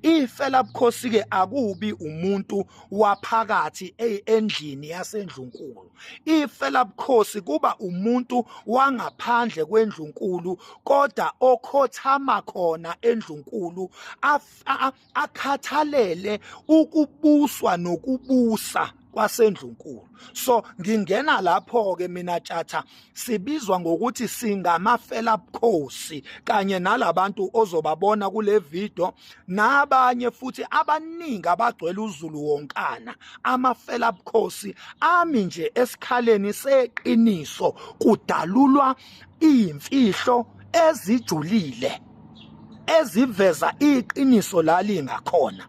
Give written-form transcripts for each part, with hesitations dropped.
Ifela bukhosi ke akubi umuntu waphakathi endlini yasendlunkulu. Ifela bukhosi kuba umuntu wangaphandle kwendlunkulu kodwa okhothama khona endlunkulu akhathalele ukubuswa nokubusa kwasendlunkulu. So ngingena lapho ke mina tjatha sibizwa ngokuthi singamafela bukhosi kanye nalabantu ozobabona kule video nabanye futhi abaningi abagcwele uZulu wonkana. Amafela bukhosi ami nje esikhaleni seqiniso kudalulwa imfihlo ezijulile eziveza iqiniso lalingakhona.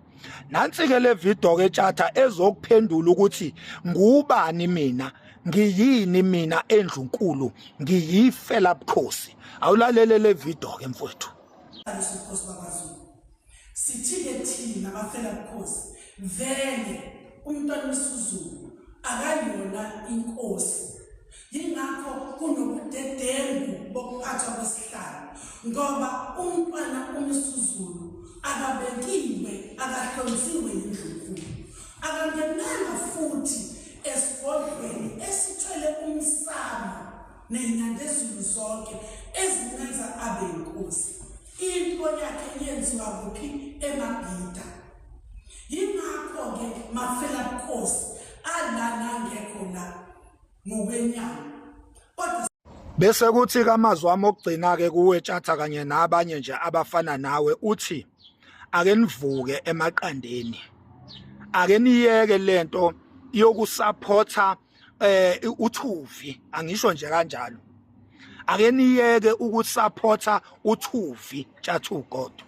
Nansi ke le video ke tjatha ezokuphendula ukuthi ngubani mina, ngiyini mina endlunkulu, ngiyifela bukhosi. Awulalele le video ke mfowethu. Sithike thina abafela bukhosi vele umntwana wesiZulu akayona inkosi. Yingakho kunobudedengu bokuphathwa kwesihlalo ngoba umntwana wesiZulu akabekiwe akahlonziwe indlunkulu akangenanga futhi esigodlweni esithwele umsamo nenyandezulu zonke ezimenza abe inkosi. Into yakhe yenziwa kuphi? Emabhida. Yingakho-ke mafela bukhosi alana ngekho la ngokwenyama. Bese kuthi kamazwi wami okugcina ke kuwe tjatha kanye nabanye nje abafana nawe uthi ake nivuke emaqandeni, ake niyeke lento yokusupporta uThuvi, angisho nje kanjalo. Ake niyeke ukusupporta uThuvi tjatha ugodo.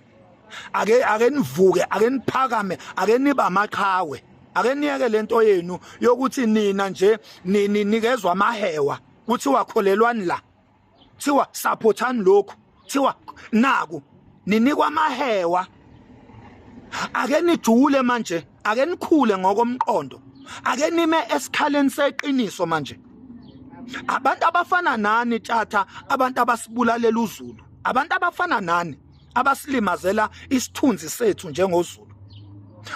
Ake nivuke, ake niphakame, ake niba amaqhawe. Ake niyeke lento yenu yokuthi nina nje nikezwe amahewa. Kuthiwa kholelwani la, kuthiwa supportani lokhu, kuthiwa naku ninikwa amahewa. Ake nijule manje, ake nikhule ngokomqondo, ake nime esikhaleni seqiniso manje. Abantu abafana nani tjatha, abantu abasibulalela uZulu, abantu abafana nani abasilimazela isithunzi sethu njengoZulu.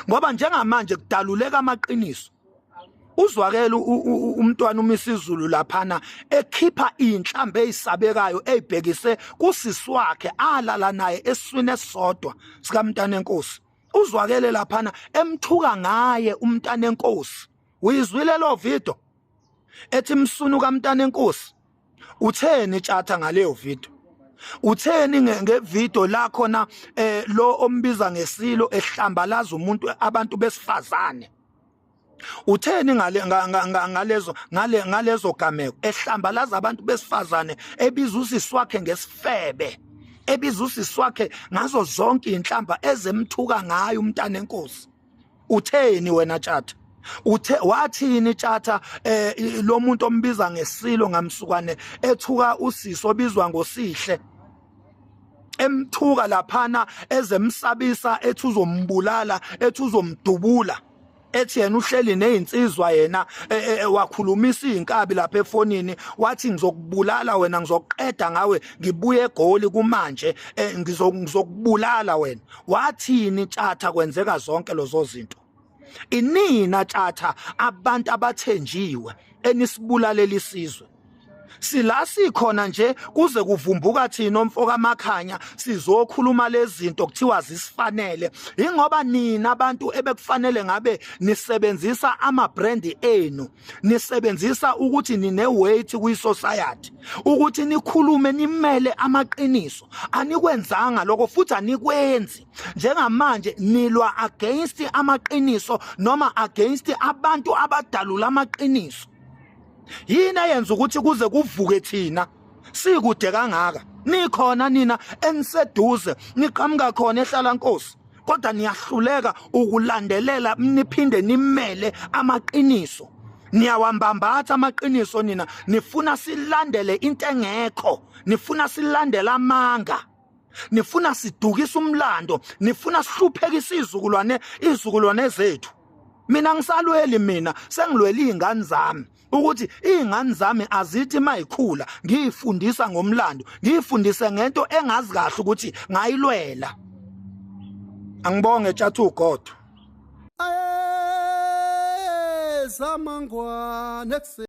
Ngoba njengamanje kudaluleka amaqiniso. Uzwakele umntwana uMisizulu laphana ekhipha inhlambe ezisabekayo ezibhekise kusisi wakhe alala naye esiswini esodwa sika Mntana enkosi. Uzwakele laphana emthuka ngaye uMntana enkosi. Uyizwile lo video ethi msunu kaMntana enkosi. Utheni tjatha ngaleyo video? Utheni ngevideo la khona lo ombiza ngesilo ehlambalaza umuntu abantu besifazane? Utheni ngalezo gameko ehlambalaza abantu besifazane ebiza usisi wakhe ngesifebe, ebiza usisi wakhe ngazo zonke inhlamba ezemthuka ngayo uMntana enkosi? Utheni wena tjatha? Wathini tjatha lo muntu ombiza ngesilo ngamsukwane ethuka usisi obizwa ngosihle, emthuka laphana ezemsabisa ethi uzombulala, ethi uzomdubula, ethi yena uhleli nezinsizwa yena wakhulumisa izinkabi lapha efonini wathi ngizokubulala wena, ngizoqeda ngawe, ngibuye eGoli kumanje ngizokubulala wena. Wathini tjatha kwenzeka zonke lezo zinto? Inina tjatha abantu abathenjiwe enisibulalela isizwe. Sila sikhona nje kuze kuvumbuka thina omfoka amakhanya sizokhuluma lezi zinto kuthiwa zisifanele. Ingoba nina abantu ebekufanele ngabe nisebenzisa ama-brand enu, nisebenzisa ukuthi nine-weight kwi-society, ukuthi nikhulume nimele amaqiniso. Anikwenzanga lokho futhi anikwenzi. Njengamanje nilwa against amaqiniso noma against abantu abadalula amaqiniso. Yini eyenza ukuthi kuze kuvuke thina sikude kangaka? Nikhona nina eniseduze, niqhamuka khona ehlala Nkosi, kodwa niyahluleka ukulandelela niphinde nimele amaqiniso. Niyawambambatha amaqiniso nina, nifuna silandele into engekho, nifuna silandele amanga, nifuna sidukise umlando, nifuna sihluphekise izizukulwane zethu. Mina ngisalweli, mina sengilwela izingane zami ukuthi izingane zami azithi mayikhula ngiyifundisa ngomlando, ngiyifundise ngento engazi kahle ukuthi ngayilwela. Angibonge Tjathu uGodo. Zamangwane